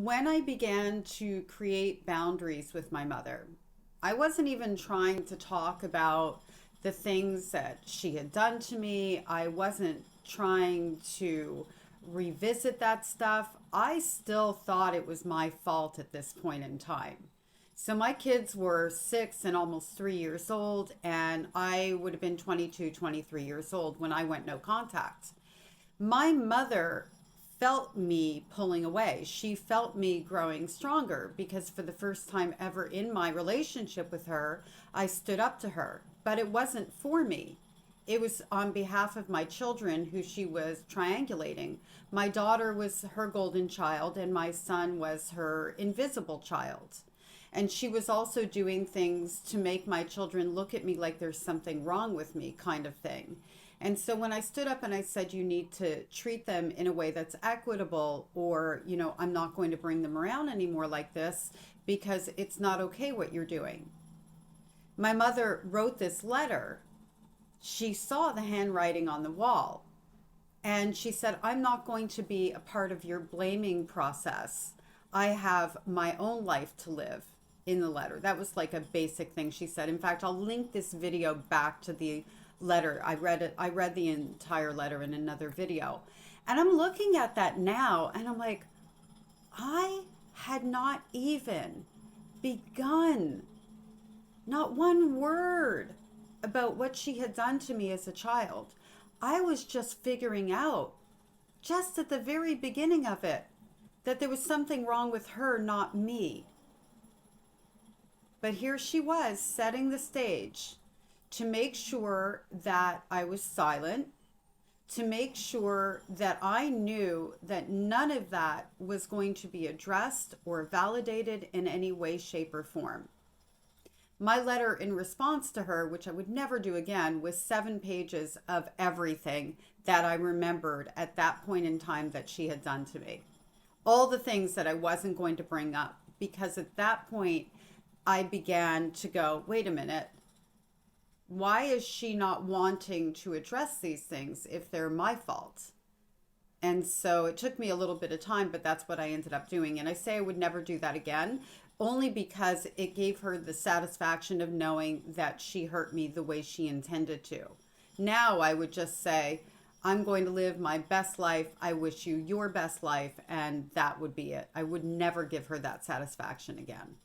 when I began to create boundaries with my mother, I wasn't even trying to talk about the things that she had done to me. I wasn't trying to revisit that stuff. I still thought it was my fault at this point in time. So my kids were 6 and almost 3 years old, and I would have been 22, 23 years old when I went no contact. My mother felt me pulling away. She felt me growing stronger because for the first time ever in my relationship with her, I stood up to her. But it wasn't for me. It was on behalf of my children who she was triangulating. My daughter was her golden child, and my son was her invisible child. And she was also doing things to make my children look at me like there's something wrong with me, kind of thing. And so when I stood up and I said, you need to treat them in a way that's equitable, or, I'm not going to bring them around anymore like this because it's not okay what you're doing. My mother wrote this letter. She saw the handwriting on the wall and she said, I'm not going to be a part of your blaming process. I have my own life to live. In the letter, that was like a basic thing she said. In fact, I'll link this video back to the letter. I read the entire letter in another video. And I'm looking at that now and I'm like, I had not even begun, not one word about what she had done to me as a child. I was just figuring out, just at the very beginning of it, that there was something wrong with her, not me. But here she was setting the stage to make sure that I was silent, to make sure that I knew that none of that was going to be addressed or validated in any way, shape, or form. My letter in response to her, which I would never do again, was 7 pages of everything that I remembered at that point in time that she had done to me. All the things that I wasn't going to bring up, because at that point, I began to go, wait a minute, why is she not wanting to address these things if they're my fault? And so it took me a little bit of time, but that's what I ended up doing. And I say I would never do that again, only because it gave her the satisfaction of knowing that she hurt me the way she intended to. Now I would just say, I'm going to live my best life. I wish you your best life. And that would be it. I would never give her that satisfaction again.